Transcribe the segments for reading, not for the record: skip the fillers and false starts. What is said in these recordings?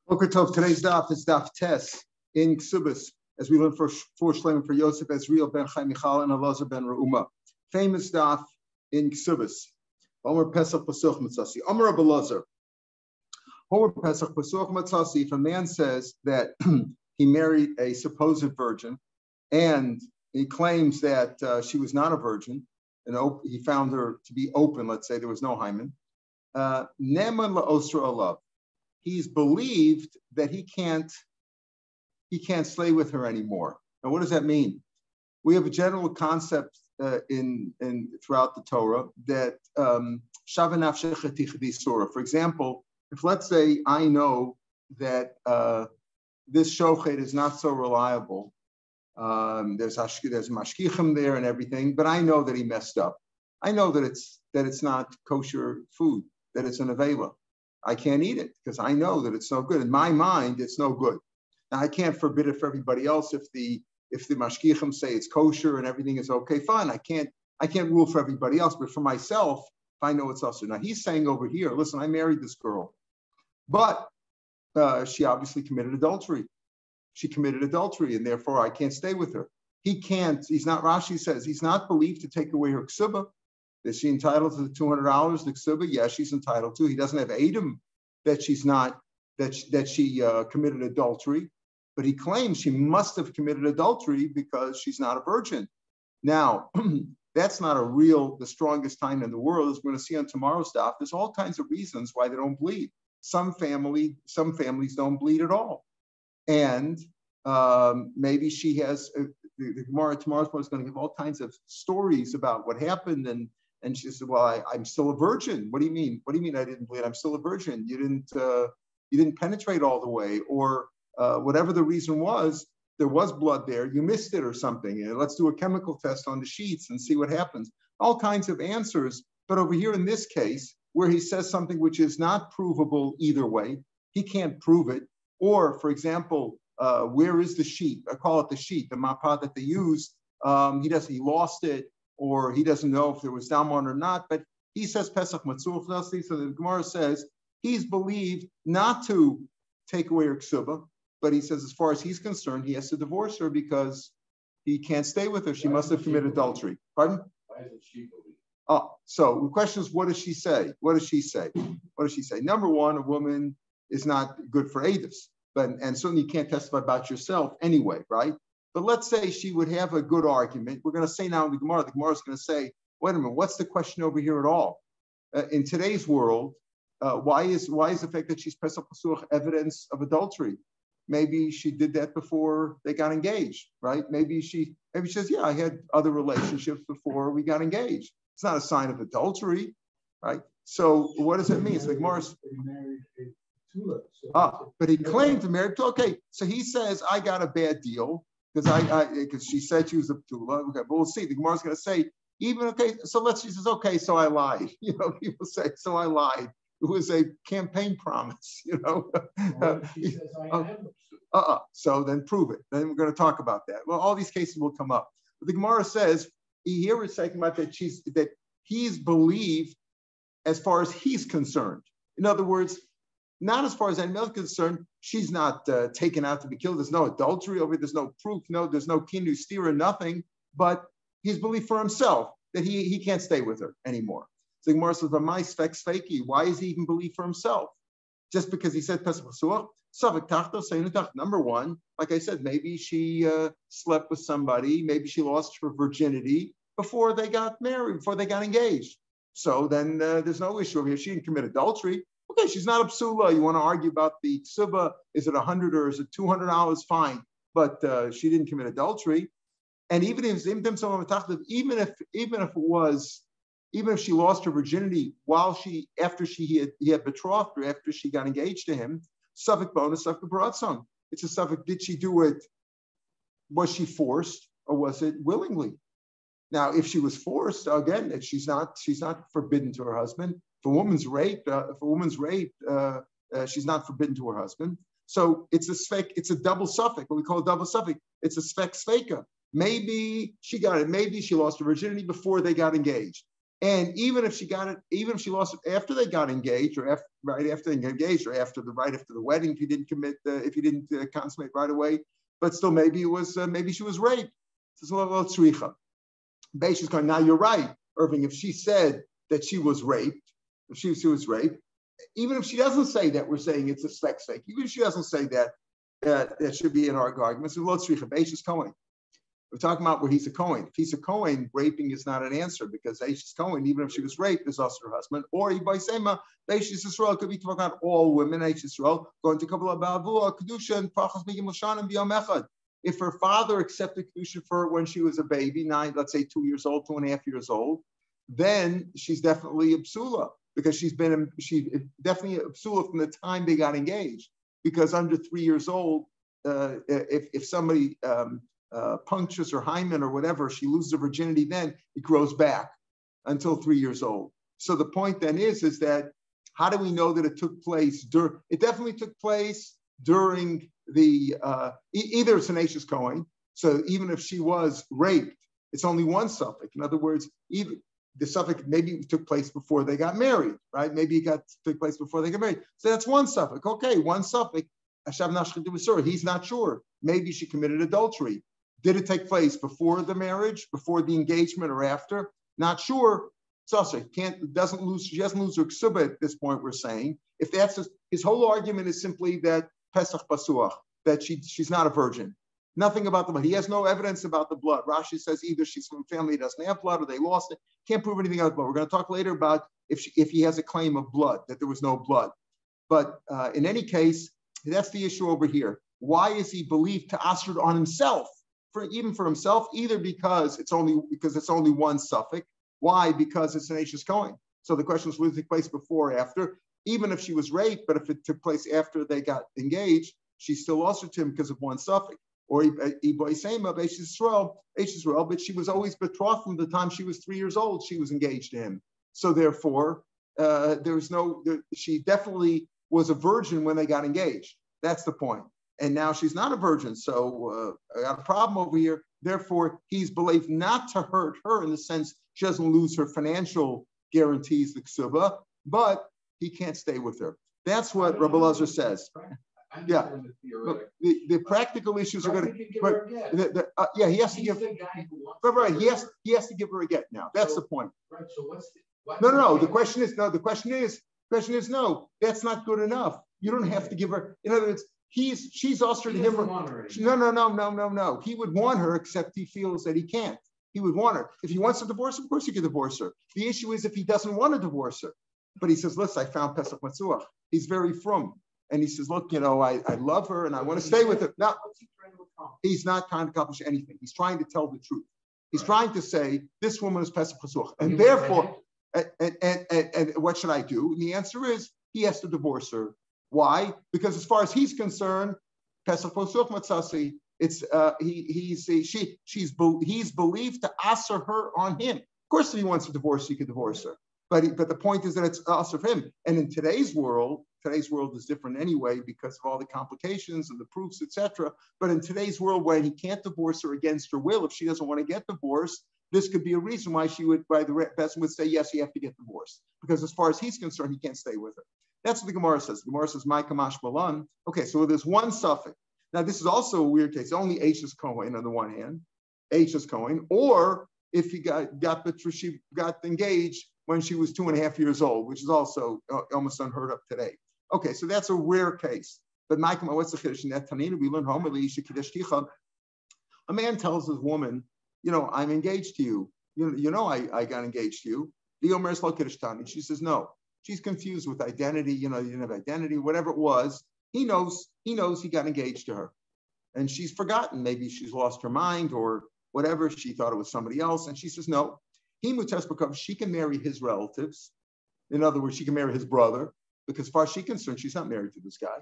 Boker Tov, today's daf is daf tes in Ksubis, as we learn for Shlomo for Yosef Ezriel ben Chaim Michal and Elazar ben Reuma. Famous daf in Ksubis. Omer Pesach Pasuch Matzasi. Omer Abelazar. Omer Pesach Pasuch Matzasi. If a man says that he married a supposed virgin and he claims that she was not a virgin, and he found her to be open, let's say there was no hymen, Neman la'osra alav. He's believed that he can't slay with her anymore. Now, what does that mean? We have a general concept in throughout the Torah that for example, if let's say I know that this shochet is not so reliable, there's mashkichim there and everything, but I know that he messed up. I know that it's not kosher food, that it's an avela. I can't eat it because I know that it's no good. In my mind, it's no good. Now I can't forbid it for everybody else. If the mashkichim say it's kosher and everything is okay, fine. I can't rule for everybody else, but for myself, if I know it's also. Now he's saying over here, listen, I married this girl, but she obviously committed adultery. She committed adultery, and therefore I can't stay with her. He can't. He's not. Rashi says he's not believed to take away her ksuba. Is she entitled to the $200, the ksuba? Yes, she's entitled to. He doesn't have Adam that she's not, that she committed adultery, but he claims she must have committed adultery because she's not a virgin. Now, that's not the strongest time in the world, as we're going to see on tomorrow's daf. There's all kinds of reasons why they don't bleed. Some families don't bleed at all. And maybe she has, the Gemara tomorrow's one is going to give all kinds of stories about what happened, and she said, well, I'm still a virgin. What do you mean? What do you mean I didn't bleed? I'm still a virgin. You didn't penetrate all the way, or whatever the reason was, there was blood there. You missed it or something. And let's do a chemical test on the sheets and see what happens. All kinds of answers. But over here in this case, where he says something which is not provable either way, he can't prove it. Or, for example, where is the sheet? I call it the sheet, the mapah that they used. He lost it, or he doesn't know if there was damon or not, but he says Pesach Matzur Chnasi, so the Gemara says he's believed not to take away her ksuba, but he says as far as he's concerned, he has to divorce her because he can't stay with her. She must have committed adultery. Pardon? Why isn't she believed? So the question is, what does she say? What does she say? What does she say? Number one, a woman is not good for Adis, and certainly you can't testify about yourself anyway, right? But let's say she would have a good argument. We're going to say now in the Gemara is going to say, wait a minute, what's the question over here at all? In today's world, why is the fact that she's Pesach Pasuch evidence of adultery? Maybe she did that before they got engaged, right? Maybe she says, yeah, I had other relationships before we got engaged. It's not a sign of adultery, right? So what does it mean? So the Gemara, but he claimed to marry. Okay, so he says, I got a bad deal because she said she was a Ptula. Okay, but we'll see. The Gemara is going to say, she says, okay, so I lied. People say, so I lied. It was a campaign promise, She says, I am. So then prove it. Then we're going to talk about that. Well, all these cases will come up. But the Gemara says, here it's talking about that he's believed as far as he's concerned. In other words, not as far as anyone else is concerned, she's not taken out to be killed. There's no adultery over it. There's no proof. No, there's no kinu stira, nothing. But he's believed for himself that he can't stay with her anymore. So Gemara says, why is he even believe for himself? Just because he said Pesach Pasuch? Number one, like I said, maybe she slept with somebody. Maybe she lost her virginity before they got married, before they got engaged. So then there's no issue over here. She didn't commit adultery. Okay, she's not a psula. You want to argue about the ksuba? Is it $100 or is it $200? Fine, but she didn't commit adultery. And even if she lost her virginity after he had betrothed her, after she got engaged to him, suffik bonus, suffik baratzon. It's a suffik. Did she do it? Was she forced or was it willingly? Now, if she was forced, again, she's not forbidden to her husband. If a woman's raped, she's not forbidden to her husband. So it's a double suffix, what we call a double suffix. It's a sveka. Maybe she got it. Maybe she lost her virginity before they got engaged. And even if she got it, even if she lost it after they got engaged, or right after they got engaged, or right after the wedding, if you didn't consummate right away, but still maybe she was raped. It's a little tzricha. Beish is going, now you're right, Irving. If she said that she was raped, if she was raped, even if she doesn't say that, we're saying it's a sex fake. Even if she doesn't say that, that should be in our argument. So Beish is Cohen. We're talking about where he's a Cohen. If he's a Cohen, raping is not an answer because Beish is Cohen, even if she was raped, is also her husband. Or Beish Yisrael could be talking about all women, Beish Yisrael, going to Kabbalah Ba'avu, Kedusha, and Pachas B'Yim L'Shan and B'Yom Echad. If her father accepted Kedusha for her when she was a baby, let's say 2 years old, 2.5 years old, then she's definitely a psula because she's definitely a psula from the time they got engaged. Because under 3 years old, if somebody punctures her hymen or whatever, she loses her virginity, then it grows back until 3 years old. So the point then is that how do we know that it took place it definitely took place during the, either it's an Ashes Cohen, so even if she was raped, it's only one suffix. In other words, even the suffix maybe took place before they got married, right? Maybe it took place before they got married. So that's one suffix. Okay, one suffix. He's not sure. Maybe she committed adultery. Did it take place before the marriage, before the engagement, or after? Not sure. She doesn't lose her ksuba at this point, we're saying. If that's his whole argument is simply that Pesach Pasuach, that she's not a virgin. Nothing about the blood. He has no evidence about the blood. Rashi says either she's from a family that doesn't have blood or they lost it. Can't prove anything about blood. We're going to talk later about if he has a claim of blood, that there was no blood. But in any case, that's the issue over here. Why is he believed to asr on himself? Even for himself, either because it's only one suffix. Why? Because it's an Ashes Cohen. So the question is, will it take place before or after? Even if she was raped, but if it took place after they got engaged, she still lost her to him because of one suffix. Or Israel, but she was always betrothed from the time she was 3 years old. She was engaged to him. So therefore, she definitely was a virgin when they got engaged. That's the point. And now she's not a virgin. So I got a problem over here. Therefore, he's believed not to hurt her in the sense she doesn't lose her financial guarantees, the ksuba, but he can't stay with her. That's what Rabbi Lazar says. Yeah, the practical issues are going to. He has to give. Right, he has to give her a get now. That's the point. Right. So No. The question is no. No. That's not good enough. You don't have to give her. In other words, she's also to him. No. He would want her, except he feels that he can't. He would want her. If he wants to divorce her, of course he can divorce her. The issue is if he doesn't want to divorce her. But he says, listen, I found Pesach Matzuach. He's very frum. And he says, look, I love her and I want to stay with her. Now, he's not trying to accomplish anything. He's trying to tell the truth. He's trying to say, this woman is Pesach Matzuach. And therefore, and what should I do? And the answer is, he has to divorce her. Why? Because as far as he's concerned, Pesach Matzuach Matzasi, he's believed to asser her on him. Of course, if he wants to divorce, he could divorce her. But the point is that it's us of him. And in today's world is different anyway because of all the complications and the proofs, etc. But in today's world, when he can't divorce her against her will, if she doesn't want to get divorced, this could be a reason why the person would say, yes, you have to get divorced. Because as far as he's concerned, he can't stay with her. That's what the Gemara says. The Gemara says, my kamash balan. Okay, so there's one suffix. Now, this is also a weird case. Only Ashes Cohen on the one hand, Ashes Cohen, or if he got engaged when she was 2.5 years old, which is also almost unheard of today. Okay, so that's a rare case. But Michael, what's the chiddush in that Tanina? We learn a man tells his woman, I'm engaged to you. I got engaged to you. She says no. She's confused with identity. You didn't have identity, whatever it was. He knows he got engaged to her, and she's forgotten. Maybe she's lost her mind or whatever. She thought it was somebody else, and she says no. She can marry his relatives. In other words, she can marry his brother, because as far as she's concerned, she's not married to this guy.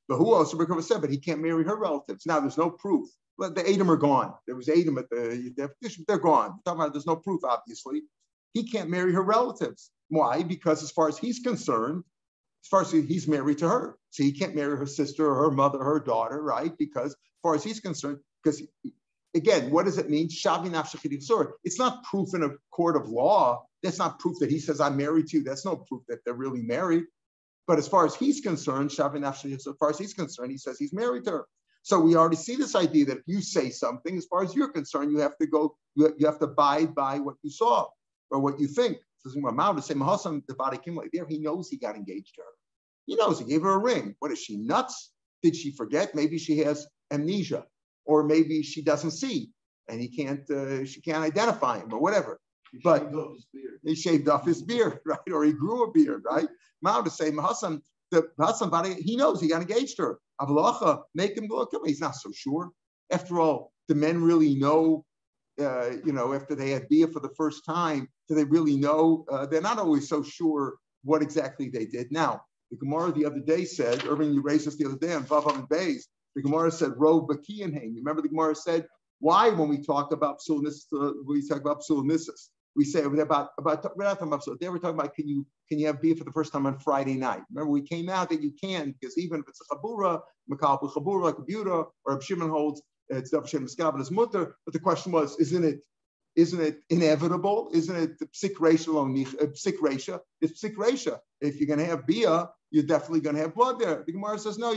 But who else? But he can't marry her relatives. Now, there's no proof. But the Edom are gone. There was Edom at they're gone. There's no proof, obviously. He can't marry her relatives. Why? Because as far as he's concerned, he's married to her. So he can't marry her sister or her mother or her daughter, right? Because as far as he's concerned, because again, what does it mean? It's not proof in a court of law. That's not proof that he says, I'm married to you. That's no proof that they're really married. But as far as he's concerned, as far as he's concerned, he says he's married to her. So we already see this idea that if you say something, as far as you're concerned, you have to abide by what you saw or what you think. He knows he got engaged to her. He knows he gave her a ring. What is she, nuts? Did she forget? Maybe she has amnesia, or maybe she doesn't see, and she can't identify him or whatever. But he shaved off his beard, right? Or he grew a beard, right? Mao to say, he knows he got engaged to her. Avalacha, make him look. He's not so sure. After all, do men really know? After they had Bia for the first time, do they really know? They're not always so sure what exactly they did. Now, the Gemara the other day said, Irving, you raised us the other day on Vavam and Beis. The Gemara said, "Ro baki and hang." Remember, the Gemara said, "Why, when we talk about psulanissus, we say we're not talking about psul. They were talking about can you have beer for the first time on Friday night? Remember, we came out that you can, because even if it's a chabura, makal chabura like a buta, or Reb Shimon holds it's Daf Shem Miskav and his mutter. But the question was, isn't it inevitable? Isn't it psik reisha? It's psik reisha. If you're going to have beer, you're definitely going to have blood there. The Gemara says, no,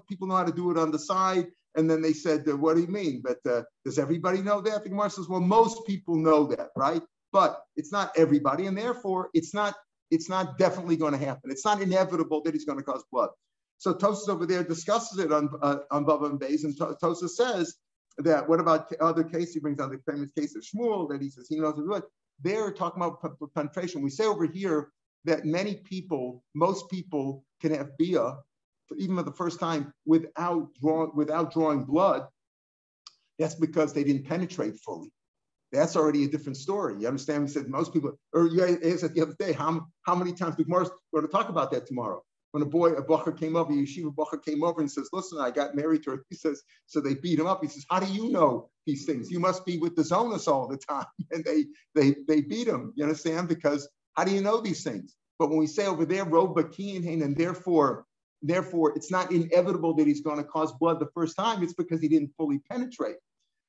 people know how to do it on the side. And then they said, what do you mean? But does everybody know that? The Gemara says, well, most people know that, right? But it's not everybody, and therefore it's not definitely going to happen. It's not inevitable that he's going to cause blood. So Tosas over there discusses it on Bava and Beis, and Tosas says that what about other cases? He brings down the famous case of Shmuel that he says he knows to do it. They're talking about penetration. We say over here that most people can have bia, even for the first time, without drawing blood. That's because they didn't penetrate fully. That's already a different story. You understand? We said most people, or you asked the other day, how many times, we're going to talk about that tomorrow. When a bacher came over, a yeshiva bacher came over and says, listen, I got married to her. He says, so they beat him up. He says, how do you know these things? You must be with the Zonas all the time. And they beat him. You understand? Because how do you know these things? But when we say over there, Rov Bakiyin, and therefore it's not inevitable that he's going to cause blood the first time. It's because he didn't fully penetrate.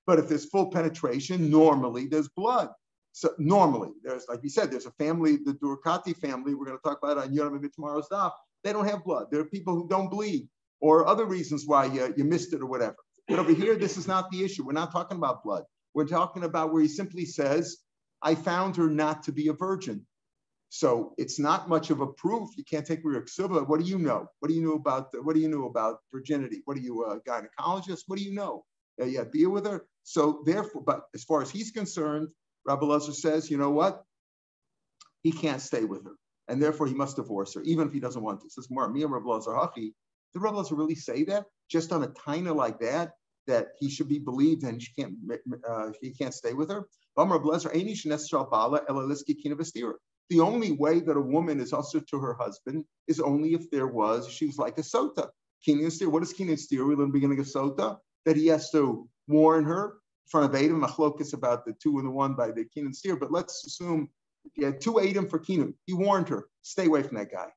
But if there's full penetration, normally there's blood. So normally, there's, like you said, there's a family, the Durkati family, we're going to talk about it on Yomi tomorrow's Daf. They don't have blood. There are people who don't bleed, or other reasons why you missed it or whatever. But over here, this is not the issue. We're not talking about blood. We're talking about where he simply says, I found her not to be a virgin. So it's not much of a proof. You can't take your ksuba. What do you know? What do you know about virginity? What are you, a gynecologist? What do you know? You had beer with her. So therefore, but as far as he's concerned, Rabbi Lazar says, you know what? He can't stay with her, and therefore he must divorce her, even if he doesn't want to. It says, "Mar mi Rabbi Lazar hachi." Did Rabbi Lazar really say that? Just on a taina like that he should be believed and he can't stay with her? The only way that a woman is also to her husband is only if she was like a sota. Kinyan steer. What is kinyan steer? We learn beginning of sota that he has to warn her in front of Adam. Machlokas about the 2 and the 1 by the kinyan steer. But let's assume he had 2 Adam for kinyan. He warned her, stay away from that guy.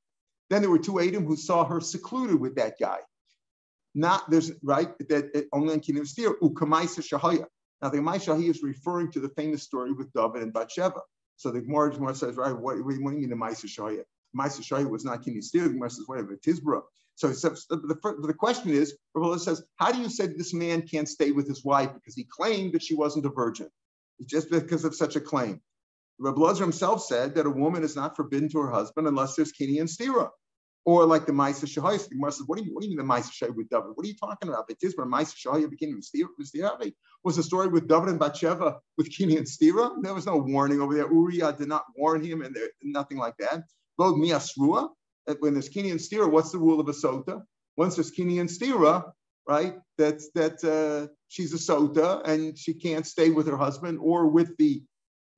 Then there were 2 Adam who saw her secluded with that guy. Only in kinyan steer. Ukamaisa shahaya. Now the Gemara Shahiyah is referring to the famous story with David and Bathsheba. So the Gemara says, right, what do you mean the Maisa Shahiyah? Maisa Shahiyah was not kinyan steer. The Gemara says, whatever, Tizbra. So the question is, Rabbi says, how do you say this man can't stay with his wife because he claimed that she wasn't a virgin? Just because of such a claim. Rabbi Lazar himself said that a woman is not forbidden to her husband unless there's kinyan and stira. Or like the Maisa Shahiyah. The Gemara says, what do you mean the Maisa Shahiyah with David? What are you talking about? It is where Maisa Shahiyah became Stira. Was the story with David and Bathsheba with kinyan and stira? There was no warning over there. Uriah did not warn him, and nothing like that. Both miasrua. When there's kinyan and stira, what's the rule of a sota? Once there's kinyan and stira, right? That she's a sota and she can't stay with her husband or with the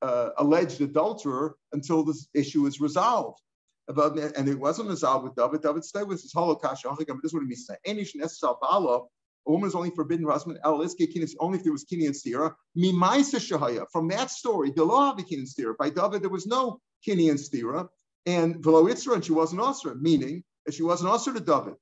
alleged adulterer until this issue is resolved. And it wasn't resolved with David. David stayed with his holocaust. This is what it means. A woman is only forbidden her husband. Only if there was kinyan and stira. Mimaisa shahaya. From that story, the law of the kinyan and stira. By David, there was no kinyan and stira. And velo itzra, and she wasn't osra, meaning that she wasn't osra to David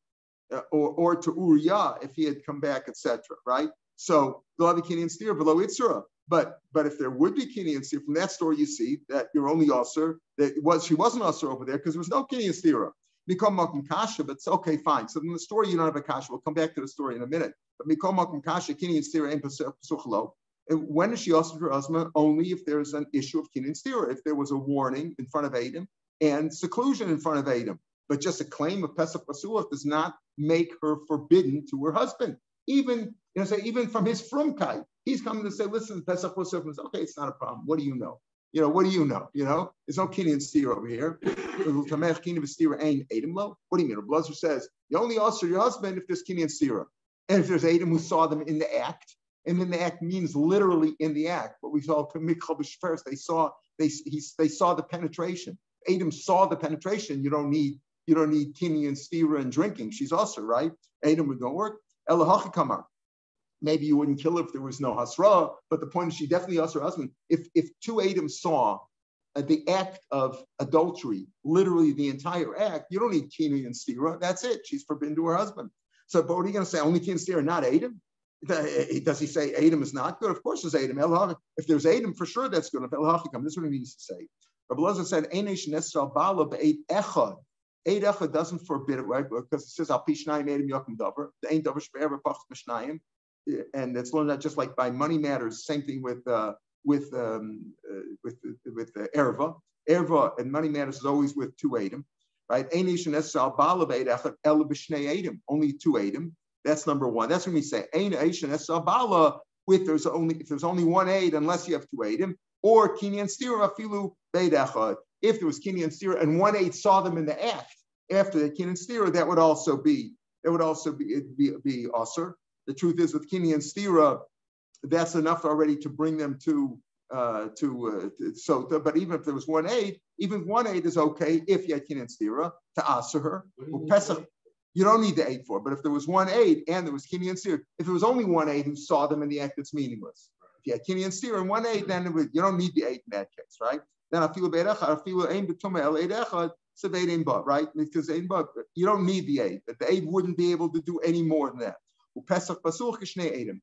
or to Uriah if he had come back, etc. Right? So they'll have a kinyan steer below itzura. But if there would be kinyan steer, from that story you see that you're only usher, she wasn't usher over there because there was no kinyan steer. Mikol makom kasha, but it's okay, fine. So in the story you don't have a kasha. We'll come back to the story in a minute. But mikol makom kasha, kinyan steer ain't pesuch lo. And when is she usher her husband? Only if there's an issue of kinyan steer. If there was a warning in front of Adam and seclusion in front of Adam. But just a claim of Pesach Pasuach does not make her forbidden to her husband. Even from his frumkeit, he's coming to say, listen, Pesach Pasuach is okay, it's not a problem. What do you know? What do you know? There's no kinyan steer over here. What do you mean? Blazer says, you only usher your husband if there's kinyan steer. And if there's Adam who saw them in the act, and then the act means literally in the act. What we saw first, they saw the penetration. Adam saw the penetration. You don't need kinyan stira and drinking. She's also right. Adam would not work. Elahachi kamar. Maybe you wouldn't kill her if there was no hasra, but the point is she definitely asked her husband. If two Adam saw the act of adultery, literally the entire act, you don't need kinyan stira. That's it. She's forbidden to her husband. So, but what are you going to say? Only kinyan stira, not Adam? Does he say Adam is not good? Of course, there's Adam. If there's Adam, for sure that's good. If Elahachi kamar, this is what he means to say. Rabbi Elazar said, "Einesh nesral bala be'eit echad." Eit echad doesn't forbid it, right? Because it says, "Al pishnayim Adam yakum davar." The ain't davar shpe'er pach mishnayim, and it's learned that just like by money matters. Same thing with erva. Erva and money matters is always with two Adam, right? Einesh nesral bala be'eit echad el b'shnei Adam, only two Adam. That's number one. That's when we say einesh nesral bala. If there's only one aid, unless you have two Adam. Or kinyan stira afilu beid echad. If there was kinyan stira and one aid saw them in the act after the kinyan stira, that would also be usher. The truth is with kinyan stira, that's enough already to bring them to. But even if there was one aid is okay if you had kinyan stira to usher her. Pesach, you don't need the aid for. But if there was one aid and there was kinyan stira, if there was only one aid who saw them in the act, it's meaningless. If you had kinyan steer and one aid, then you don't need the aid in that case, right? Then I feel aim betuma el aid echad seveid aim but, right? Because aim but you don't need the aid. The aid wouldn't be able to do any more than that. Pesach pasuch kishnei adim.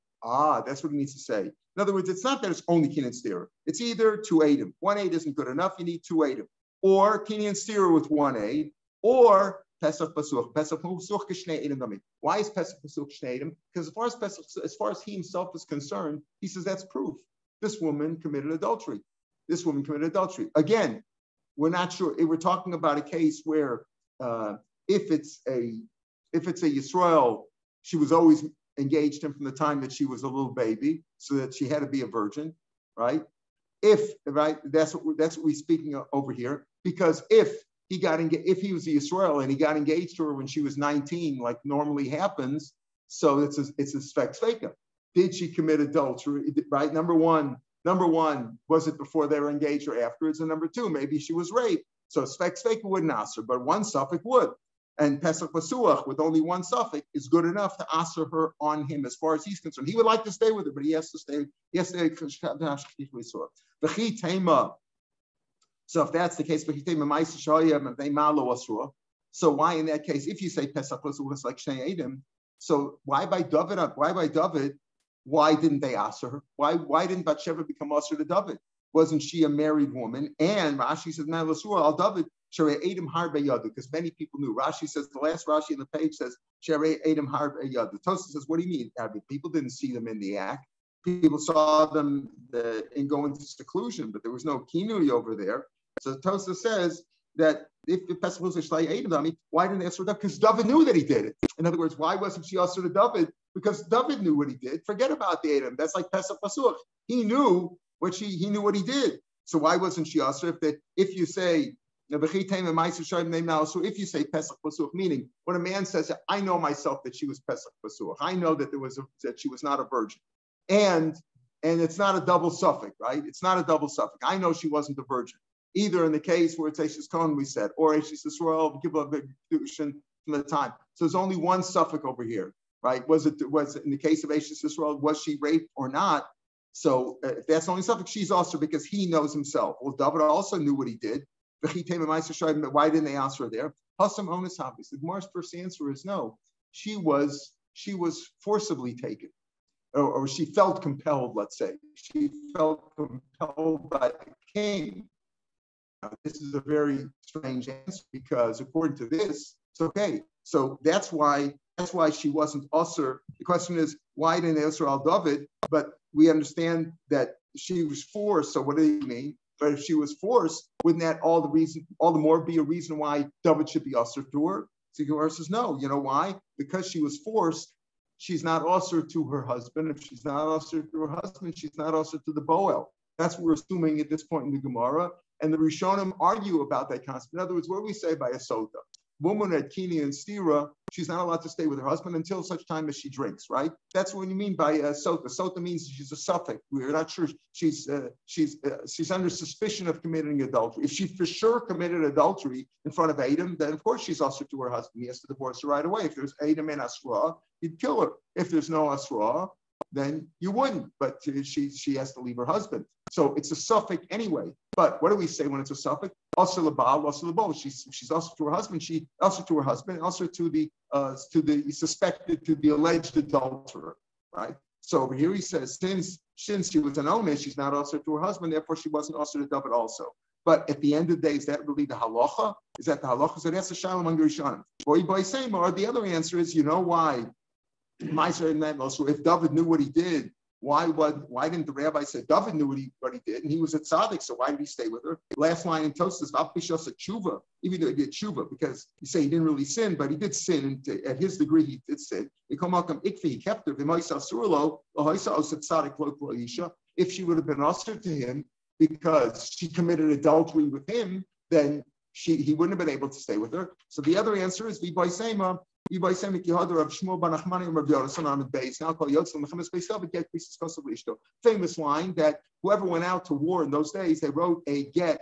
That's what it needs to say. In other words, it's not that it's only kinyan steer. It's either two adim. One aid isn't good enough. You need two adim, or kinyan steer with one aid, or Pesach Pasuch. Pesach Pasuch Kishnei Edom Dami. Why is Pesach Pasuch Kishnei Edom? Because as far as he himself is concerned, he says that's proof. This woman committed adultery. Again, we're not sure. We're talking about a case where if it's a Yisrael, she was always engaged him from the time that she was a little baby, so that she had to be a virgin, right? That's what we're speaking of over here. Because if he was a Yisrael and he got engaged to her when she was 19, like normally happens, so it's a spek sveka. Did she commit adultery? Right? Number one, was it before they were engaged or afterwards? And number two, maybe she was raped. So spek sveka wouldn't ask her, but one suffix would. And Pesach Pasuach with only one suffix is good enough to answer her on him as far as he's concerned. He would like to stay with her, but he has to stay. So if that's the case, so why in that case, if you say Pesach Pasuach like Shnei Edom, so why by David? Why didn't they answer her? Why didn't Bathsheba become usher to David? Wasn't she a married woman? And Rashi says, "Now Lasua al David Shere Edom Harbe Yadu," because many people knew. Rashi says the last Rashi in the page says Shere Edom Harbe Yadu. Tosafos says, "What do you mean? People didn't see them in the act. People saw them in going into seclusion, but there was no kinui over there." So Tosafos says that if the Pesach was Shlai Edom, why didn't they answer David? Because David knew that he did it. In other words, why wasn't she answer to David? Because David knew what he did. Forget about the Edom. That's like Pesach Pasuach. He knew what he did. So why wasn't she answer? If you say if you say Pesach Pasuach, meaning when a man says, "I know myself that she was Pesach Pasuach. I know that that she was not a virgin," and it's not a double suffix, right? It's not a double suffix. I know she wasn't a virgin. Either in the case where it's Eishes Kohen, we said, or Eishes Yisrael, give a big from the time. So there's only one suffix over here, right? Was it in the case of Eishes Yisrael, was she raped or not? So if that's the only suffix, she's also because he knows himself. Well, David also knew what he did. Why didn't they answer her there? Hasam onus habis. The Gemara's first answer is no. She was forcibly taken. or she felt compelled, let's say. She felt compelled by the king. Now, this is a very strange answer because according to this, it's okay. So that's why she wasn't usher. The question is, why didn't they usher al David? But we understand that she was forced. So what do you mean? But if she was forced, wouldn't that all the more be a reason why David should be usher to her? So Gemara says, no. You know why? Because she was forced. She's not usher to her husband. If she's not usher to her husband, she's not usher to the Boel. That's what we're assuming at this point in the Gemara. And the Rishonim argue about that concept. In other words, what do we say by a sota? Woman at Kini and Stira, she's not allowed to stay with her husband until such time as she drinks, right? That's what you mean by sota. Sota means she's a suffix. We're not sure she's under suspicion of committing adultery. If she for sure committed adultery in front of Adam, then of course she's usher to her husband. He has to divorce her right away. If there's Adam and Asra, he'd kill her. If there's no Asra, then you wouldn't. But she has to leave her husband. So it's a suffix anyway. But what do we say when it's a suffix? Also labal, also labal. She's also to her husband. She also to her husband. Also to the suspected, to the alleged adulterer. Right. So over here he says since she was an omer, she's not also to her husband. Therefore she wasn't also to David also. But at the end of the day, is that really the halacha? Is that the halacha? So that's a shalom among the Rishonim. Or the other answer is, you know why? So if David knew what he did, why didn't the rabbi say David knew what he did, and he was a tzaddik, so why did he stay with her? Last line in Tosfos, V'apishos tshuva, even though he did tshuva, because you say he didn't really sin, but he did sin, and at his degree he did sin. He kept her. If she would have been ushered to him because she committed adultery with him, then he wouldn't have been able to stay with her. So the other answer is V'baisema. Famous line that whoever went out to war in those days, they wrote a get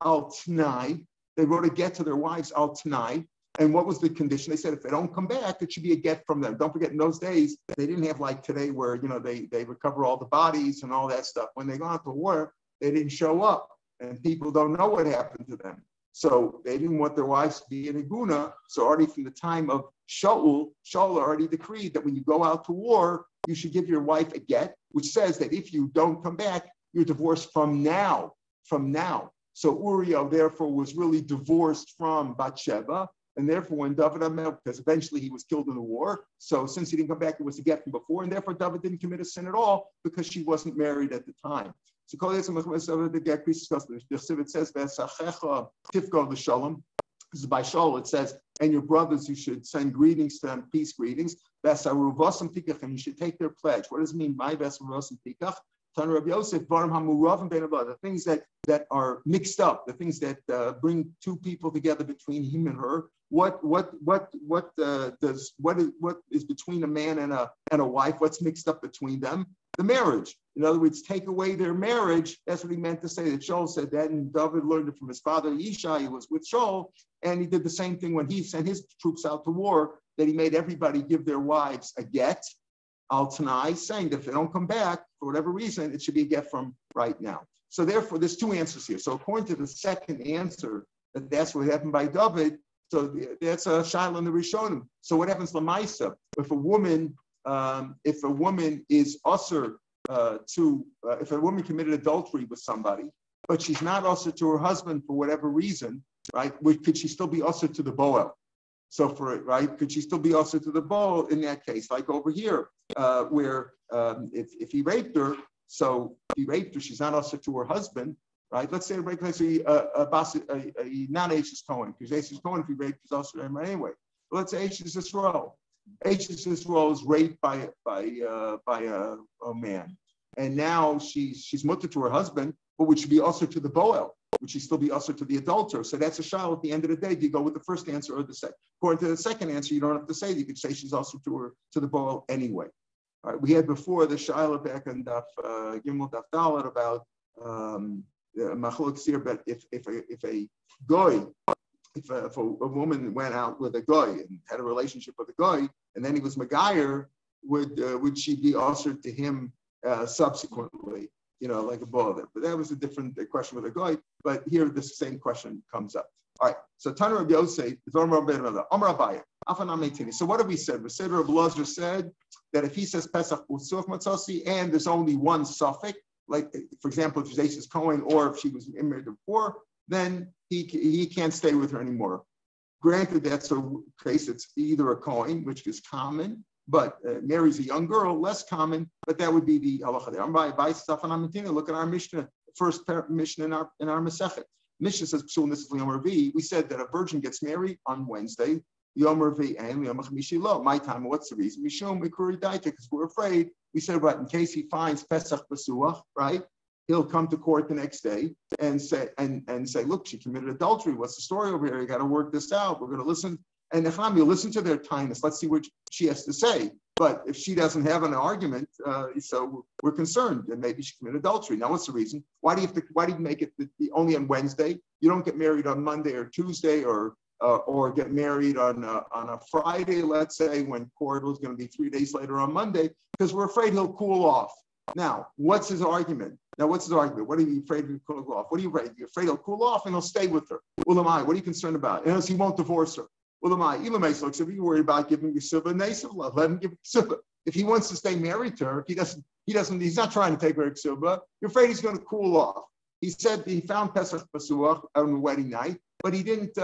al t'nai. They wrote a get to their wives al t'nai. And what was the condition? They said if they don't come back, it should be a get from them. Don't forget, in those days, they didn't have like today where they recover all the bodies and all that stuff. When they go out to war, they didn't show up, and people don't know what happened to them. So they didn't want their wives to be in a guna. So already from the time of Shaul already decreed that when you go out to war, you should give your wife a get, which says that if you don't come back, you're divorced from now. So Uriah, therefore, was really divorced from Bathsheba. And therefore, when David Amel, because eventually he was killed in the war, so since he didn't come back, it was a get from before. And therefore, David didn't commit a sin at all because she wasn't married at the time. So it says, this is by Shaul, it says, and your brothers, you should send greetings to them, peace greetings. And you should take their pledge. What does it mean? My the things that are mixed up, the things that bring two people together between him and her. What is between a man and a wife? What's mixed up between them? The marriage. In other words, take away their marriage. That's what he meant to say. That Shaul said that, and David learned it from his father Yishai, who was with Shaul, and he did the same thing when he sent his troops out to war. That he made everybody give their wives a get al t'nai, saying that if they don't come back for whatever reason, it should be a get from right now. So therefore, there's two answers here. So according to the second answer, that's what happened by David. So that's a shaila in the Rishonim. So what happens lamaisa if a woman is usher if a woman committed adultery with somebody, but she's not usher to her husband for whatever reason, right? Could she still be usher to the boel? So could she still be usher to the boel in that case? Like over here, where if he raped her, she's not usher to her husband, right? Let's say a non-Ashes Cohen, because Ashes Cohen, if he raped, he's usher to him anyway. But let's say Ashes Yisrael. Ashes Yisrael is raped by a man, and now she's mutter to her husband, but would she be usher to the boel? Would she still be usher to the adulterer? So that's a shayla at the end of the day. Do you go with the first answer or the second? According to the second answer, you don't have to say that. You could say she's usher to the boel anyway. All right, we had before the shayla back in Daf Gimel Daf Dalet about machlok sir, but if a woman went out with a guy and had a relationship with a guy, and then he was Megayer, would she be ushered to him subsequently? Like a boiler. But that was a different question with a guy. But here, the same question comes up. All right. So Tana Rabbi Yosef, Amar Abaya. So what have we said? We said Rav Elazar said that if he says Pesach B'Suach Matzasi and there's only one suffix, like for example, if she's Ashes Cohen or if she was married before, then he can't stay with her anymore. Granted, that's a case, it's either a Cohen, which is common, but marries a young girl, less common, but that would be the halacha there. Look at our Mishnah, first Mishnah in our Masechet. Mishnah says, this is Yom Revi. We said that a virgin gets married on Wednesday, Yom Revi and Yom Chamishi Lo. My time, what's the reason? Mishum Mikuri Daita, because we're afraid. We said, right, in case he finds Pesach B'Suach, right, he'll come to court the next day and say, look, she committed adultery. What's the story over here? You got to work this out. We're going to listen. And Necham, you listen to their kindness. Let's see what she has to say. But if she doesn't have an argument, so we're concerned that maybe she committed adultery. Now, what's the reason? Why do you make it only on Wednesday? You don't get married on Monday or Tuesday or get married on a Friday, let's say, when court was going to be 3 days later on Monday, because we're afraid he'll cool off. Now, what's his argument? What are you afraid he'll cool off? What are you afraid? You're afraid he'll cool off and he'll stay with her. Ulamai, what are you concerned about? Unless he won't divorce her. Ulamai, Ilamai looks, if you're worried about giving Yisubah, Nesivla, let him give Yisubah. If he wants to stay married to her, he's not trying to take her Yisubah, you're afraid he's going to cool off. He said he found Pesach B'Suach on the wedding night, but he didn't,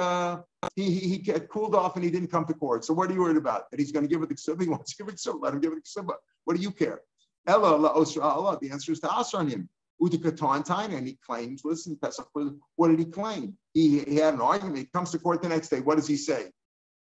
he cooled off and he didn't come to court. So what are you worried about? That he's going to give it the Yisubah? He wants to give it Yisubah, let him give it the Yisubah. What do you care? Ella la osra Allah. The answer is to Asr on him. Udikatantain, and he claims, listen, Pesach, what did he claim? He had an argument. He comes to court the next day. What does he say?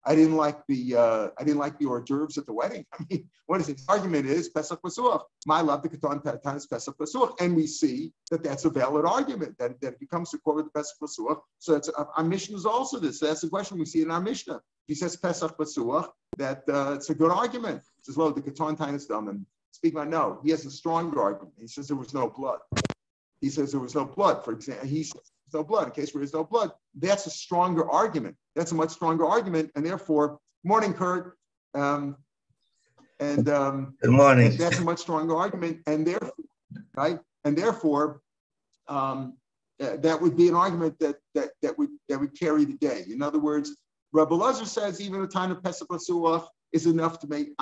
I didn't like the hors d'oeuvres at the wedding. I mean, what is it? His argument is Pesach B'Suach. My love, the Katan is Pesach B'Suach, and we see that that's a valid argument. That if he comes to court with the Pesach B'Suach, so that's our Mishnah is also this. So that's the question we see in our Mishnah. If he says Pesach B'Suach, that it's a good argument. He says, well, the Katan is dumb. And speaking about no, he has a stronger argument. He says there was no blood. He says there was no blood. For example, he says there's no blood. In case where there's no blood, that's a stronger argument. That's a much stronger argument, and therefore, morning, Kurt. Good morning. And that's a much stronger argument, and therefore, right, and therefore, that would be an argument that would carry the day. In other words, Rav Elazar says even the time of Pesach B'Suach is enough to make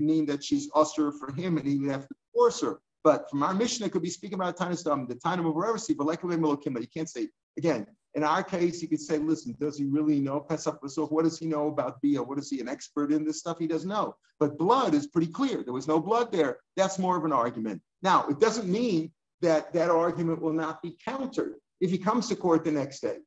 mean that she's usher for him, and he would have to force her. But from our Mishnah, it could be speaking about the time of Rav, but like you can't say again. In our case, you could say, listen, does he really know Pesach B'Suach? What does he know about Bia? What is he, an expert in this stuff? He doesn't know. But blood is pretty clear. There was no blood there. That's more of an argument. Now, it doesn't mean that argument will not be countered. If he comes to court the next day,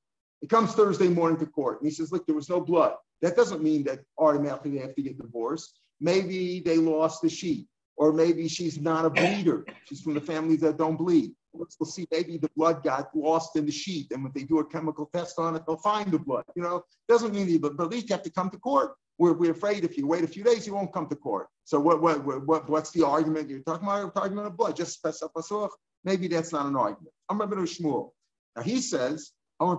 he comes Thursday morning to court, and he says, look, there was no blood. That doesn't mean that automatically they have to get divorced. Maybe they lost the sheep, or maybe she's not a bleeder. She's from the families that don't bleed. We'll see, maybe the blood got lost in the sheet, and when they do a chemical test on it, they'll find the blood. Doesn't mean but at least you have to come to court. We're afraid if you wait a few days, you won't come to court. So what's the argument you're talking about? The argument of blood, just Pesach B'Suach. Maybe that's not an argument. I'm Rabbi Shmuel. Now he says, he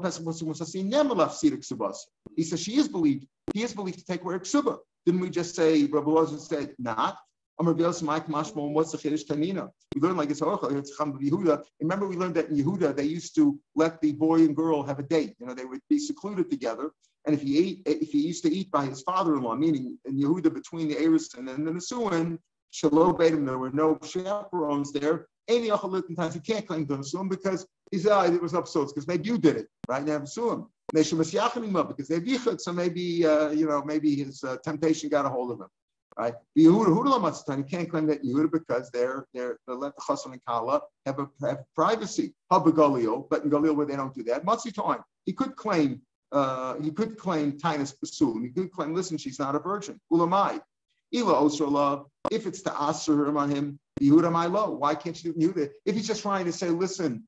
says he is believed to take away Ksuba. Didn't we just say Rabbi Elazar said not? What's the Chiddush Tanina? We learned like it's Yehuda. Remember, we learned that in Yehuda they used to let the boy and girl have a date. They would be secluded together. And if he used to eat by his father-in-law, meaning in Yehuda between the Eris and the Nesuin, Shalom Beidim, there were no chaperones there. He can't claim to Nesuin because it was upsets because maybe you did it, right? Now Nesuin. Because they bichut, so maybe maybe his temptation got a hold of him. Right? Yehuda, you can't claim that Yehuda because they let the Chassan and Kala have privacy. But in Galil where they don't do that, Matzi time he could claim Tainus Basul. He could claim, listen, she's not a virgin. Ulamai, Ila Osrala. If it's to Aser on him, Yehuda my low. Why can't you do Yehuda? If he's just trying to say, listen,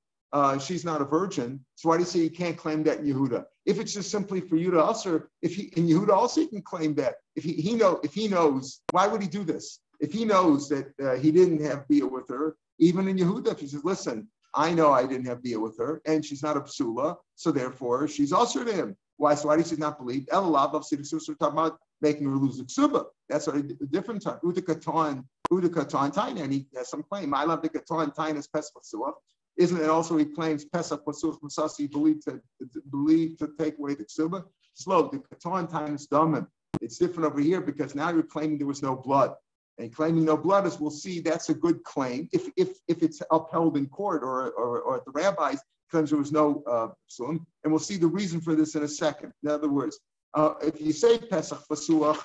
she's not a virgin, so why do you say you can't claim that in Yehuda? If it's just simply for you to usher, in Yehuda also he can claim that. If he knows, why would he do this? If he knows that he didn't have Bia with her, even in Yehuda, if he says, listen, I know I didn't have Bia with her, and she's not a psula, so therefore she's ushered him. Why? So why does he not believe? Elalav of Siddusus, we're talking about making her lose the ksuba. That's a different time. Udikatan Tain, and he has some claim. I love the Katan Tain as Pesach Suach. Isn't it also he claims Pesach Pasuch Masasi believed to take away the ksuba? slow. The Katan times Damim. It's different over here because now you're claiming there was no blood. And claiming no blood, as we'll see, that's a good claim. If it's upheld in court or at the rabbis, claims there was no psulim. And we'll see the reason for this in a second. In other words, if you say Pesach Pasuach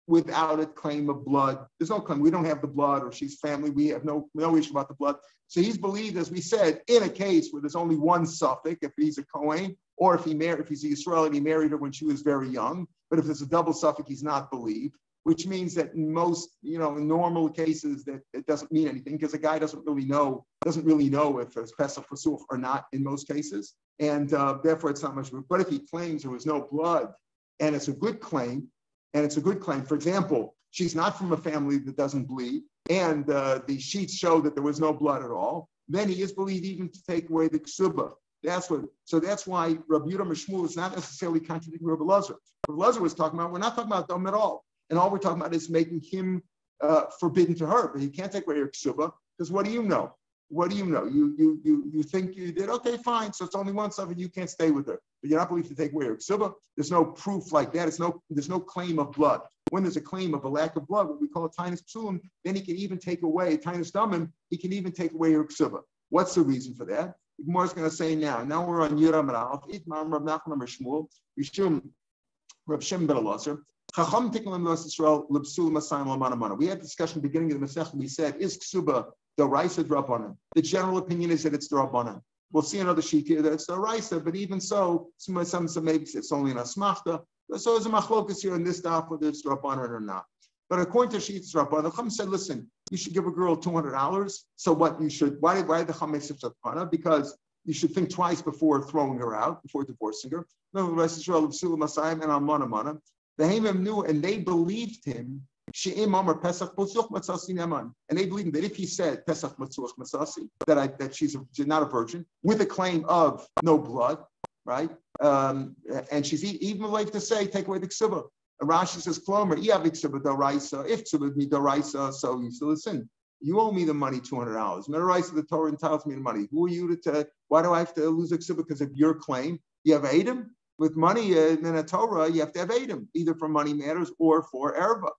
without a claim of blood, there's no claim. We don't have the blood, or she's family. We have no issue about the blood. So he's believed, as we said, in a case where there's only one suffix, if he's a Kohen, or if he's a Yisrael and he married her when she was very young. But if there's a double suffix, he's not believed, which means that in most, in normal cases, that it doesn't mean anything because a guy doesn't really know if it's Pesach Pasuch or not in most cases. And therefore it's not much. But if he claims there was no blood and it's a good claim, for example, she's not from a family that doesn't bleed, and the sheets show that there was no blood at all, then he is believed even to take away the ksuba. That's why Rabbi Yehuda Mishmul is not necessarily contradicting Rabbi Elazar. Rabbi Elazar was talking about, we're not talking about Dom at all. And all we're talking about is making him forbidden to her, but he can't take away her ksuba, because what do you know? What do you know? You think you did, okay, fine. So it's only one suffix, you can't stay with her. But you're not believed to take away her ksuba. There's no proof like that. There's no claim of blood. When there's a claim of a lack of blood, what we call a tinus psulim, then he can even take away, tinus damim, he can even take away her ksuba. What's the reason for that? The Gemara is going to say now we're on Yuram and Alf, Itmam, Rav Nachman, Rav Shmuel, Rav Shem ben Elazar. We had a discussion beginning of the Masech. We said, is ksuba d'oraisa d'rabbanan? The general opinion is that it's d'rabbanan. We'll see another sheet here that it's d'oraisa, but even so, some maybe it's only an asmachta. So there's a machlokas here in this daf whether it's d'rabbanan or not. But according to sheets d'rabbanan, the Chum said, listen, you should give a girl $200. So what you should? Why did the Chum make such a d'rabbanan? Because you should think twice before throwing her out, before divorcing her. No, the rest is Israel of Sulam Masayim and Almana. The Haimim knew, and they believed him. She'im Amar Pesach Matzuch Matzasi Neman, and they believed him that if he said Pesach Matzuch Matzasi, that she's not a virgin with a claim of no blood, right? And she's even like to say take away the ksuba. Rashi says Klomer Iav ksuba d'oraisa. If ksuba be d'oraisa, so you say, listen, you owe me the money $200. D'oraisa, the Torah entitles me the money. Who are you to? Why do I have to lose a ksuba because of your claim? You have Adam. With money in a Torah, you have to have Adam, either for money matters or for erva.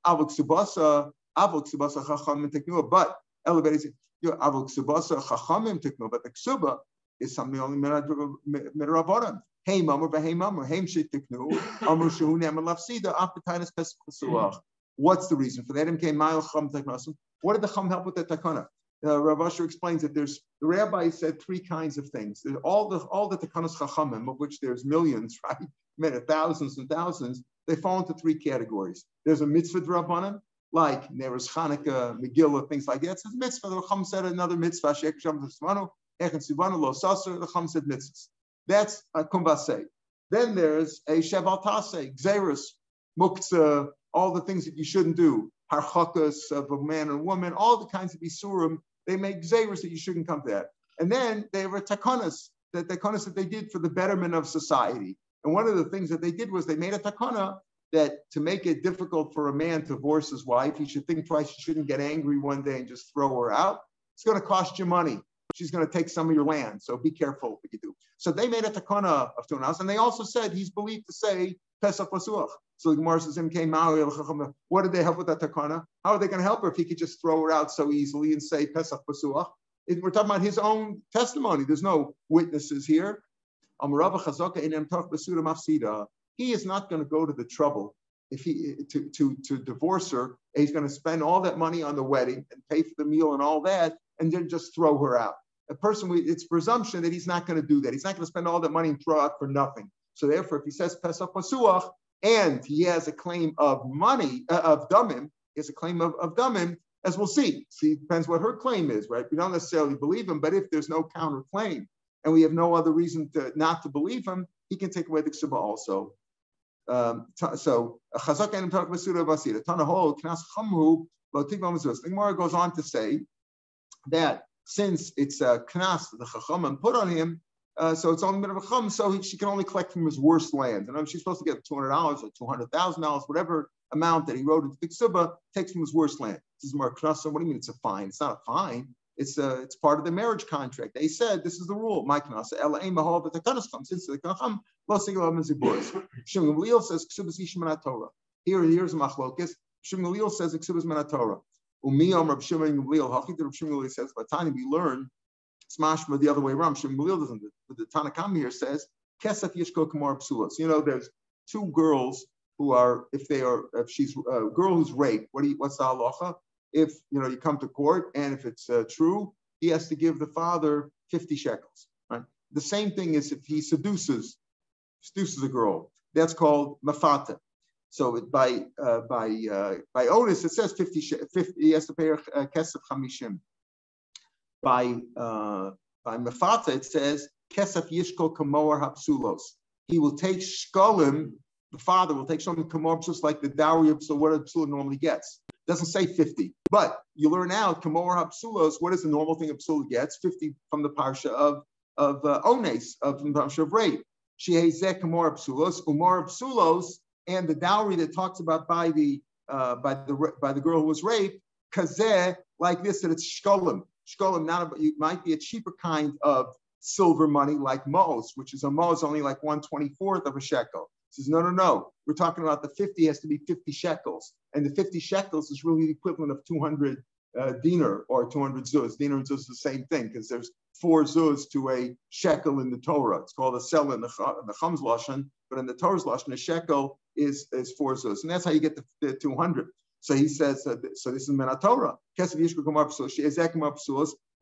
Avok subasa chachamim teknu, but elevated avok subasa chachamim teknu, but the ksuba is something only midrabanan. Hey mamur v'hey mamur, heim shit teknu, amur shehu ne'eman lafsida apetitis pesach pesuach. What's the reason for that? What did the Chum help with the takana? Rav Asher explains that the rabbi said three kinds of things. There's all the takanas chachamim, of which there's millions, right? Thousands and thousands. They fall into three categories. There's a mitzvah d'rabbanan, like Neres Chanukah, Megillah, things like that. It's a mitzvah. The Chum said another mitzvah. The Chum said mitzvahs. That's a kumbasei. Then there's a sheval tasei, gzeirus, muktzah, all the things that you shouldn't do. Harchakas of a man and woman, all the kinds of isurim. They make gzeirus that you shouldn't come to that. And then there were takanas, the takanas that they did for the betterment of society. And one of the things that they did was they made a takana that to make it difficult for a man to divorce his wife, he should think twice. He shouldn't get angry one day and just throw her out. It's going to cost you money. She's going to take some of your land. So be careful what you do. So they made a takana of tunas. And they also said he's believed to say Pesach Pasuach. So the Gemara says, what did they help with that takana? How are they going to help her if he could just throw her out so easily and say Pesach Pasuach? We're talking about his own testimony. There's no witnesses here. He is not going to go to the trouble to divorce her. He's going to spend all that money on the wedding and pay for the meal and all that, and then just throw her out. A person, it's presumption that he's not going to do that. He's not going to spend all that money and throw out for nothing. So therefore, if he says Pesach Pasuach and he has a claim of money, of damim, he has a claim of damim, as we'll see. See, it depends what her claim is, right? We don't necessarily believe him, but if there's no counterclaim and we have no other reason not to believe him, he can take away the ksuba also. So Chazak and Talk Masura Basira. Tanahol Knas Chamhu Lotigma Mazus. The Gemara goes on to say that since it's a knas the Chachamim put on him, so it's only a bit of a chum, so she can only collect from his worst land. And she's supposed to get $200 or $200,000, whatever amount that he wrote into the ksuba, takes from his worst land. This is more knas. What do you mean it's a fine? It's not a fine. It's part of the marriage contract. They said this is the rule. Mike Nasa El Aim Mahal the Takanas comes into the Kacham Lo Sigel Ziburis. Shimon Gamliel says Ksubas Ishim Torah. Here's Machlokes. Shimon Gamliel says Ksubas Torah. Umiyom Rav Shimon Gamliel Hachid Rav Shimon Gamliel says Batani we learn Smashma the other way around. Shimon Gamliel doesn't. But the Tanakam here says Kesef Yishko Kamar Psulos. There's two girls who are if she's a girl who's raped. What's the halacha? If you come to court and if it's true, he has to give the father 50 shekels. Right? The same thing is if he seduces a girl. That's called mafata. So by onus it says 50. He has to pay kesef chamishim. By mafata it says kesef yishkol kamor hapsulos. He will take shkolim. The father will take shkolim kamor hapsulos like the dowry of what a psula normally gets. Doesn't say 50, but you learn out kamor hapsulos. What is the normal thing a psula gets? 50 from the parsha of ones from the parsha of rape. Shehezek kamor hapsulos umor hapsulos, and the dowry that talks about by the girl who was raped kazeh like this, that it's shkolim. Shkolim it might be a cheaper kind of silver money like mos, which is a mos only like 1/24 of a shekel. He says, no. We're talking about the 50 has to be 50 shekels. And the 50 shekels is really the equivalent of 200 dinar or 200 zuz. Dinar and zuz is the same thing because there's 4 zuz to a shekel in the Torah. It's called a sel in the Chum's Lashon, but in the Torah's Lashon, a shekel is 4 zuz. And that's how you get the 200. So he says, so this is Torah. The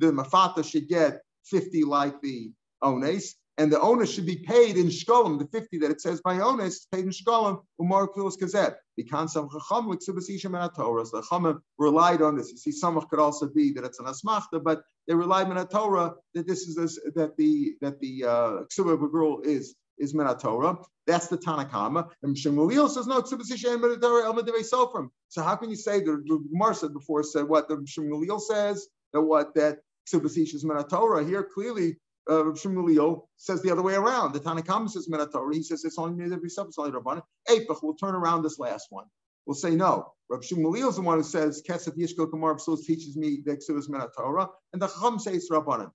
mafata should get 50 like the ones. And the onus should be paid in shkolim. The 50 that it says by onus is paid in shkolim. Umar kilos kazet. Because some chacham like subasishim and Torah. The chacham relied on this. You see, some could also be that it's an asmachta, but they relied on Torah that this is that the ksuba of a girl is min Torah. That's the Tanakama. And Shemuel says no subasishim and Torah el medivei sofrim. So how can you say the Gemara said before said what the Shemuel says that subasishim is min Torah? Here clearly. Rav Shmuel says the other way around. The Tanakhama says min Torah. He says it's only made every sub. It's only Rabbanan. Eipach. We'll turn around this last one. We'll say no. Rav Shmuel is the one who says Kesef Yishko Kamar Psulos teaches me that Ksubas is min Torah, and the Chacham says it's Rabbanan.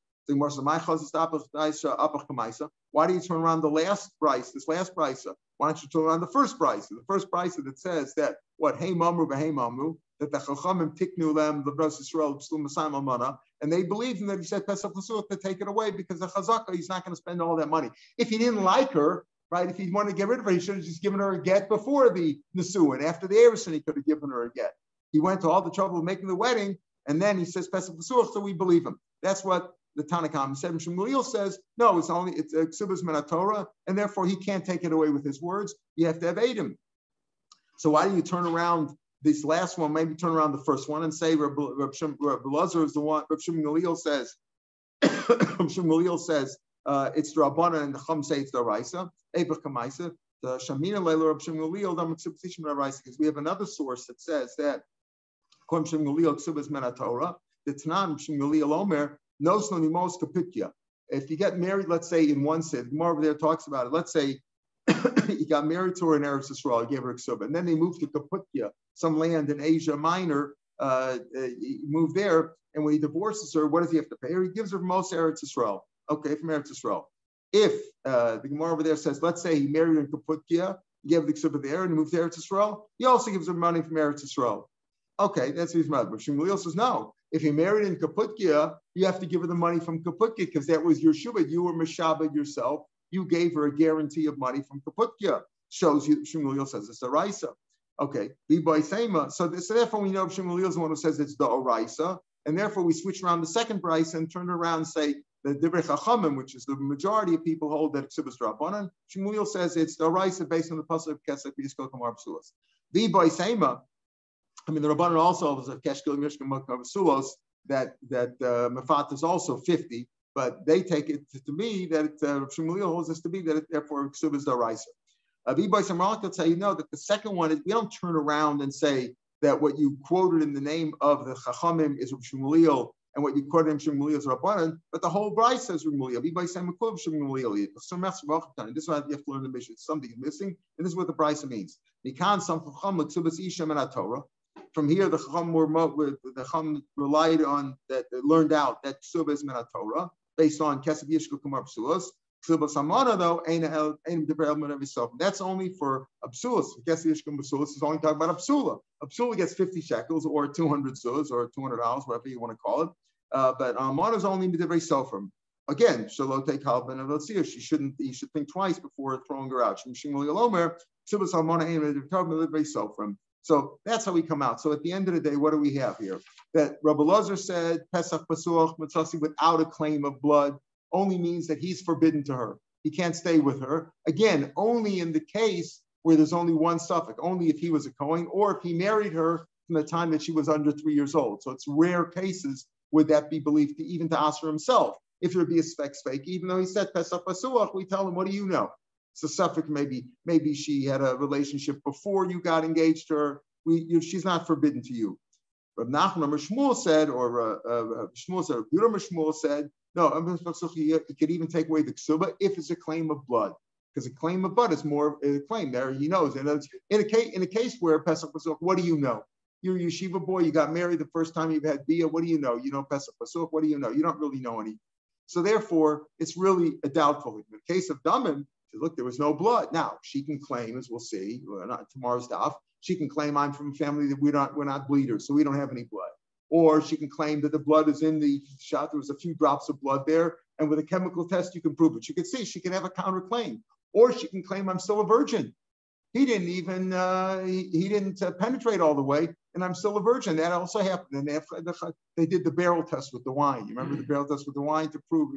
Why do you turn around the last price? This last price. Why don't you turn around the first price? The first price that says that what hey mamru b'hei mamru, that the Chachamim tiknu them the Bros Yisrael Psum Masam Almana, and they believed him that he said Pesach L'Suach to take it away because the Chazaka he's not going to spend all that money. If he didn't like her, right? If he wanted to get rid of her, he should have just given her a get before the Nesuin. After the Erusin, he could have given her a get. He went to all the trouble of making the wedding, and then he says Pesach L'Suach, so we believe him. That's what the Tanakhama said. And Shmuel says no, it's Ksubas min Torah, and therefore he can't take it away with his words. You have to have Adam. So why do you turn around this last one? Maybe turn around the first one and say Reb Elazar is the one. Reb Shmuel says it's the Rabbanan, and the Chum say it's the Raisa. Eibach Kamaisa. The Shamina Leila Reb Shmuel dam Ksubas min Raisa, because we have another source that says that Kom Shmuel Ksubas min Torah. The Tanan Shmuel Omer. If you get married, let's say in one city, more over there talks about it. Let's say he got married to her in Eretz Yisrael, he gave her a ksuba, and then they moved to Kaputya, some land in Asia Minor. He moved there, and when he divorces her, what does he have to pay her? He gives her most Eretz Yisrael. Okay, from Eretz Yisrael. If the Gemara over there says, let's say he married her in Kaputya, he gave the ksuba there, and he moved to Eretz Yisrael, he also gives her money from Eretz Yisrael. Okay, that's his mother. But Shmuel says no. If you married in Kaputkia, you have to give her the money from Kaputkia because that was your shubed. You were mishabed yourself. You gave her a guarantee of money from Kaputkia. Shows you, Shmuel says it's the Raisa. Okay, so therefore we know Shmuel is the one who says it's the Oraisa, and therefore we switch around the second price and turn around and say the Divrei Chachamim, which is the majority of people hold that it's Ksubas Rabbanan. Shmuel says it's the Oraisa based on the pasuk of Kesef Yishkol Kamar Psulos. The Rabbanan also was a Keshkel Mishkan Makar Sulos that Mafat is also 50, but they take it to me that Shmuel holds us to be that therefore Ksub is the Raisa. Viboy Samral will tell you no, that the second one is we don't turn around and say that what you quoted in the name of the Chachamim is Shmuel and what you quoted in Shmuel is Rabbanan, but the whole Bride says Shmuel. Viboy Samral Shmuel. This is why you have to learn the mission. Something is missing, and this is what the Bride means. Mikan some Chacham Ksubas Isha and Torah. from here the Chacham relied on that, learned out that Ksuba is min Torah based on Kesef Yishku Kumar Psulas. Ksuba Samana though ain't the element of himself. That's only for Absulas. Kesef Yishku Psulas is only talking about Absula. Absula gets 50 shekels or 200 zuz or $200, whatever you want to call it. But Amana is only Midivray Sofrim. Again, Shalote Kalban and Lotzia. He should think twice before throwing her out. So that's how we come out. So at the end of the day, what do we have here? That Rabbi Lazar said Pesach Pasuach Mitzasi without a claim of blood only means that he's forbidden to her. He can't stay with her. Again, only in the case where there's only one suffix, only if he was a Kohen or if he married her from the time that she was under 3 years old. So it's rare cases would that be believed to even to Asher himself. If there would be a fake, even though he said Pesach Pasuach, we tell him, what do you know? It's a suffix, maybe she had a relationship before you got engaged to her. She's not forbidden to you. Rav Nachman Shmuel said, or Shmuel said, no, he could even take away the ksuba if it's a claim of blood, because a claim of blood is more a claim. There he knows. And in a case where Pesach Pasuach, what do you know? You're a yeshiva boy. You got married the first time you've had bia. What do you know? You know Pesach Pasuach. What do you know? You don't really know anything. So therefore, it's really a doubtful. In the case of Damim, look, there was no blood. Now she can claim, as we'll see, not tomorrow's daf. She can claim I'm from a family that we're not bleeders, so we don't have any blood. Or she can claim that the blood is in the shot. There was a few drops of blood there, and with a chemical test you can prove it. You can see she can have a counterclaim, or she can claim I'm still a virgin. He didn't even he didn't penetrate all the way, and I'm still a virgin. That also happened. And they did the barrel test with the wine. You remember the barrel test with the wine to prove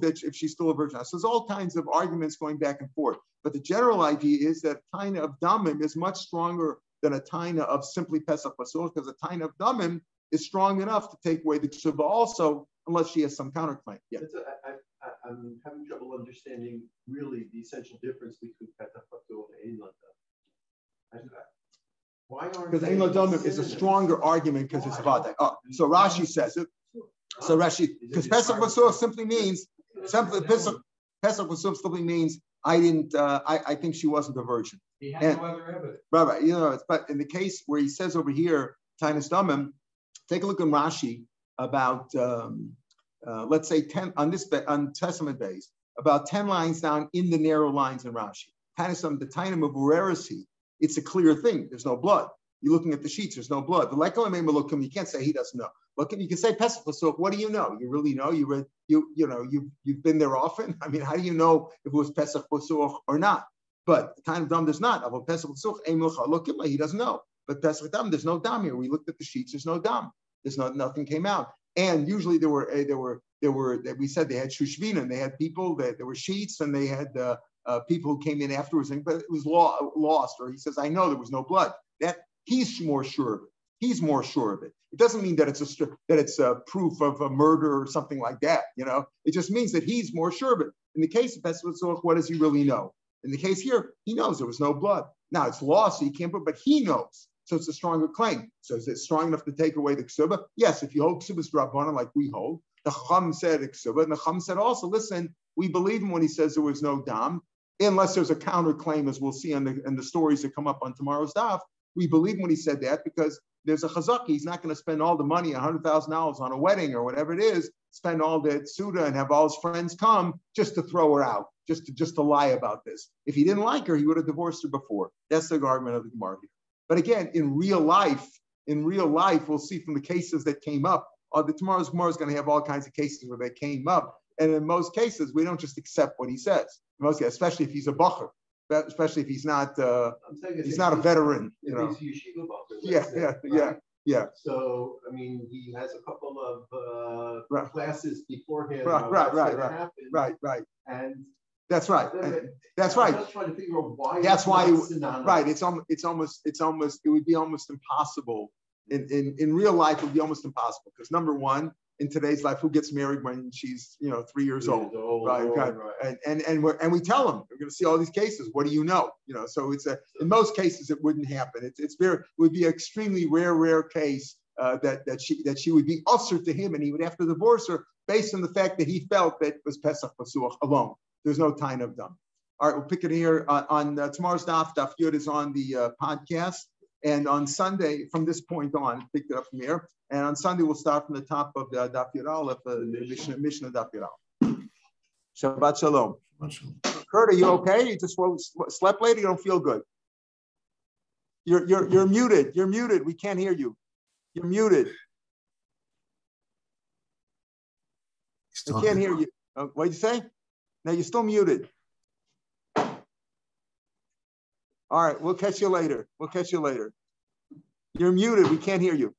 that if she's still a virgin. So there's all kinds of arguments going back and forth. But the general idea is that a taina of damim is much stronger than a taina of simply Pesach Pasuach, because a taina of damim is strong enough to take away the ksuba also, unless she has some counterclaim. Yeah. I'm having trouble understanding really the essential difference between Pesach Pasuach and Ein Ladam. Why aren't because Ein Ladam is a stronger argument because it's Vadak. So Rashi says it. So Rashi, because Pesach Pasuach simply means Pesach Pasuach simply means I think she wasn't a virgin. He had no other evidence. Right. You know, but in the case where he says over here, Tainas Damim, take a look in Rashi about let's say 10 on Testament days, about 10 lines down in the narrow lines in Rashi. Tainas Damim, the Tainam of Urerasi, it's a clear thing. There's no blood. You're looking at the sheets. There's no blood. The Lekolamim, you can't say he doesn't know. Look, you can say Pesach Pasuach. What do you know? You really know? You've been there often. I mean, how do you know if it was Pesach Pasuach or not? But the time of dam does not. About Pesach Pasuach, he doesn't know. But Pesach dam, there's no dam here. We looked at the sheets. There's no dam. Nothing came out. And usually there were. We said they had shushvina, and they had people that there were sheets, and they had people who came in afterwards. But it was lost. Or he says, I know there was no blood. That he's more sure of it. He's more sure of it. It doesn't mean that it's a proof of a murder or something like that. You know, it just means that he's more sure of it. In the case of Pesach Pasuach, what does he really know? In the case here, he knows there was no blood. Now it's lost, so he can't prove, but he knows. So it's a stronger claim. So is it strong enough to take away the ksuba? Yes, if you hold ksuba's drabanan like we hold, the Chacham said ksuba, and the Chacham said also, listen, we believe him when he says there was no dam, unless there's a counterclaim, as we'll see in the stories that come up on tomorrow's daf. We believe when he said that because there's a chazaki. He's not going to spend all the money, $100,000 on a wedding or whatever it is, spend all the suda and have all his friends come just to throw her out, just to lie about this. If he didn't like her, he would have divorced her before. That's the argument of the Gemara here. But again, in real life, we'll see from the cases that came up. Tomorrow's Gemara is going to have all kinds of cases where they came up, and in most cases, we don't just accept what he says. In most cases, especially if he's a bacher. Especially if he's not a veteran, you know. Yeah. So I mean, he has a couple of classes beforehand. Right. And that's right. That's right. I'm just trying to figure out why. That's why. Right. It would be almost impossible in real life. It would be almost impossible because number one, in today's life, who gets married when she's 3 years old? Right. And we tell them we're going to see all these cases. What do you know? So it's in most cases it wouldn't happen. It would be an extremely rare case that she would be usher to him and he would have to divorce her based on the fact that he felt that it was Pesach Pasuach alone. There's no time of them. All right, we'll pick it here on tomorrow's daf. Daf Yud is on the podcast. And on Sunday, from this point on, picked it up from here. And on Sunday, we'll start from the top of the Daf Yomi, the Mishnah Daf Yomi. Shabbat Shalom. Kurt, are you okay? You just slept late? You don't feel good? You're muted. You're muted. We can't hear you. You're muted. I can't hear you. What did you say? No, you're still muted. All right, we'll catch you later. We'll catch you later. You're muted. We can't hear you.